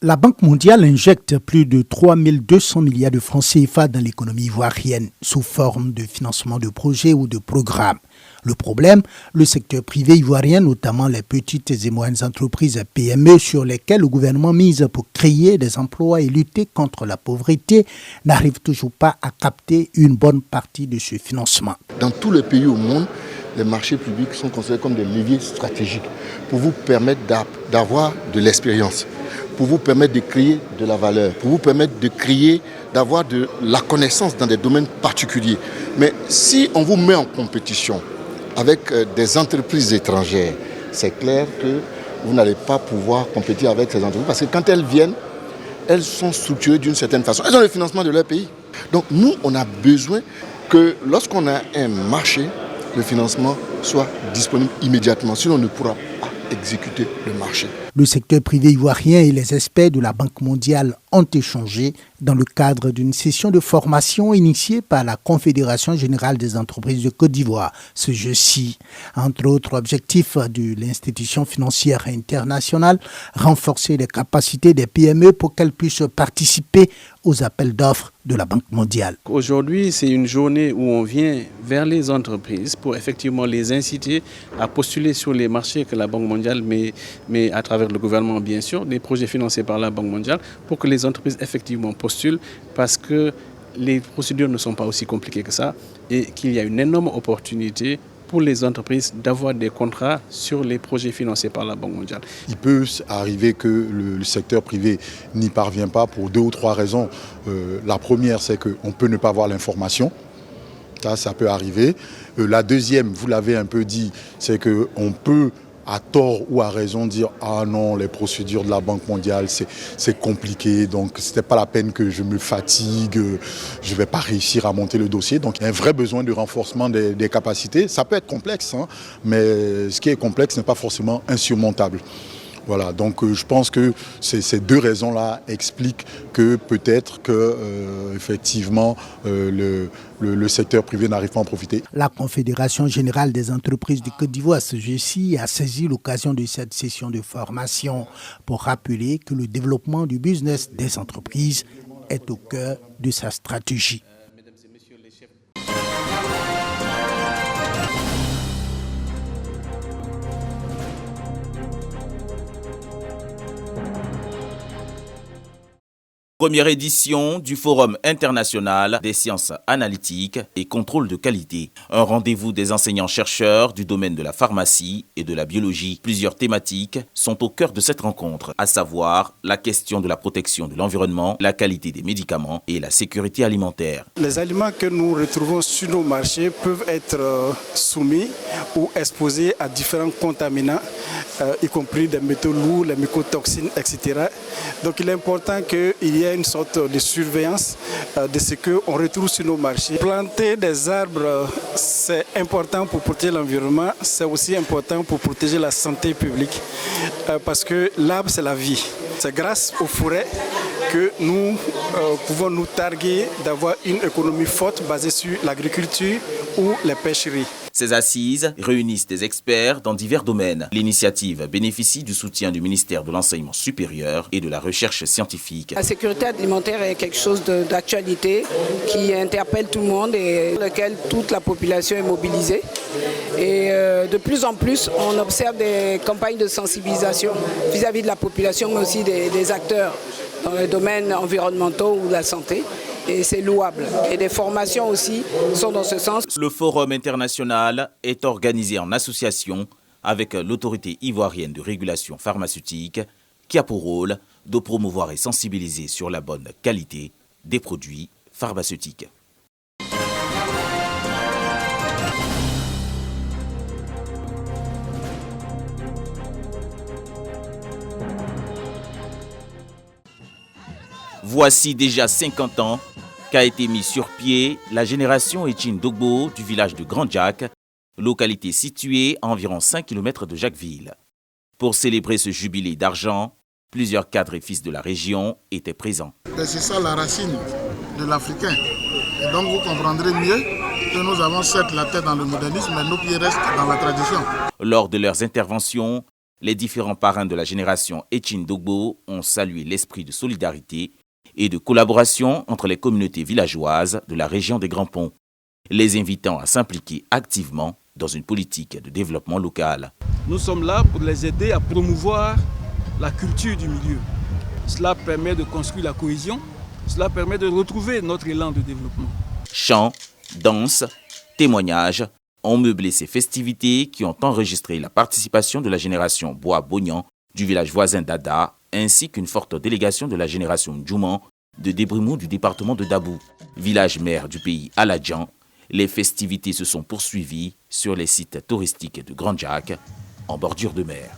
La Banque mondiale injecte plus de 3200 milliards de francs CFA dans l'économie ivoirienne sous forme de financement de projets ou de programmes. Le problème, le secteur privé ivoirien, notamment les petites et moyennes entreprises PME sur lesquelles le gouvernement mise pour créer des emplois et lutter contre la pauvreté, n'arrive toujours pas à capter une bonne partie de ce financement. Dans tous les pays au monde, les marchés publics sont considérés comme des leviers stratégiques pour vous permettre d'avoir de l'expérience, pour vous permettre de créer de la valeur, pour vous permettre d'avoir de la connaissance dans des domaines particuliers. Mais si on vous met en compétition avec des entreprises étrangères, c'est clair que vous n'allez pas pouvoir compétir avec ces entreprises parce que quand elles viennent, elles sont structurées d'une certaine façon. Elles ont le financement de leur pays. Donc nous, on a besoin que lorsqu'on a un marché, le financement soit disponible immédiatement. Sinon, on ne pourra pas exécuter le marché. Le secteur privé ivoirien et les experts de la Banque mondiale ont échangé dans le cadre d'une session de formation initiée par la Confédération générale des entreprises de Côte d'Ivoire, ce jeudi. Entre autres objectifs de l'institution financière internationale, renforcer les capacités des PME pour qu'elles puissent participer aux appels d'offres de la Banque mondiale. Aujourd'hui, c'est une journée où on vient vers les entreprises pour effectivement les inciter à postuler sur les marchés que la Banque mondiale met à travers le gouvernement, bien sûr, des projets financés par la Banque mondiale, pour que les entreprises effectivement postulent parce que les procédures ne sont pas aussi compliquées que ça et qu'il y a une énorme opportunité pour les entreprises d'avoir des contrats sur les projets financés par la Banque mondiale. Il peut arriver que le secteur privé n'y parvient pas pour 2 ou 3 raisons. La première, c'est qu'on peut ne pas avoir l'information. Ça peut arriver. La deuxième, vous l'avez un peu dit, c'est qu'on peut à tort ou à raison dire « Ah non, les procédures de la Banque mondiale, c'est compliqué, donc ce n'est pas la peine que je me fatigue, je ne vais pas réussir à monter le dossier. » Donc il y a un vrai besoin de renforcement des capacités. Ça peut être complexe, mais ce qui est complexe n'est pas forcément insurmontable. Voilà, donc je pense que ces 2 raisons-là expliquent que peut-être que effectivement le secteur privé n'arrive pas à en profiter. La Confédération générale des entreprises de Côte d'Ivoire, ce jeudi, a saisi l'occasion de cette session de formation pour rappeler que le développement du business des entreprises est au cœur de sa stratégie. Première édition du Forum international des sciences analytiques et contrôle de qualité. Un rendez-vous des enseignants-chercheurs du domaine de la pharmacie et de la biologie. Plusieurs thématiques sont au cœur de cette rencontre, à savoir la question de la protection de l'environnement, la qualité des médicaments et la sécurité alimentaire. Les aliments que nous retrouvons sur nos marchés peuvent être soumis ou exposés à différents contaminants, y compris des métaux lourds, les mycotoxines, etc. Donc il est important qu'il y ait une sorte de surveillance de ce qu'on retrouve sur nos marchés. Planter des arbres, c'est important pour protéger l'environnement, c'est aussi important pour protéger la santé publique, parce que l'arbre, c'est la vie. C'est grâce aux forêts que nous pouvons nous targuer d'avoir une économie forte basée sur l'agriculture ou les pêcheries. Ces assises réunissent des experts dans divers domaines. L'initiative bénéficie du soutien du ministère de l'Enseignement supérieur et de la Recherche scientifique. La sécurité alimentaire est quelque chose d'actualité qui interpelle tout le monde et dans lequel toute la population est mobilisée. Et de plus en plus, on observe des campagnes de sensibilisation vis-à-vis de la population, mais aussi des acteurs dans les domaines environnementaux ou de la santé. Et c'est louable. Et des formations aussi sont dans ce sens. Le Forum international est organisé en association avec l'autorité ivoirienne de régulation pharmaceutique qui a pour rôle de promouvoir et sensibiliser sur la bonne qualité des produits pharmaceutiques. Voici déjà 50 ans qu'a été mis sur pied la génération Etienne Dogbo du village de Grand Jack, localité située à environ 5 km de Jacquesville. Pour célébrer ce jubilé d'argent, plusieurs cadres et fils de la région étaient présents. C'est ça la racine de l'Africain. Et donc vous comprendrez mieux que nous avons certes la tête dans le modernisme, mais nos pieds restent dans la tradition. Lors de leurs interventions, Les différents parrains de la génération Etchine Dogbo ont salué l'esprit de solidarité et de collaboration entre les communautés villageoises de la région des Grands Ponts, les invitant à s'impliquer activement dans une politique de développement local. Nous sommes là pour les aider à promouvoir la culture du milieu. Cela permet de construire la cohésion, cela permet de retrouver notre élan de développement. Chants, danses, témoignages ont meublé ces festivités qui ont enregistré la participation de la génération Bois-Bognan du village voisin d'Ada, ainsi qu'une forte délégation de la génération Djouman de Débrimou du département de Dabou. Village mère du pays Aladjan, les festivités se sont poursuivies sur les sites touristiques de Grand Jack, en bordure de mer.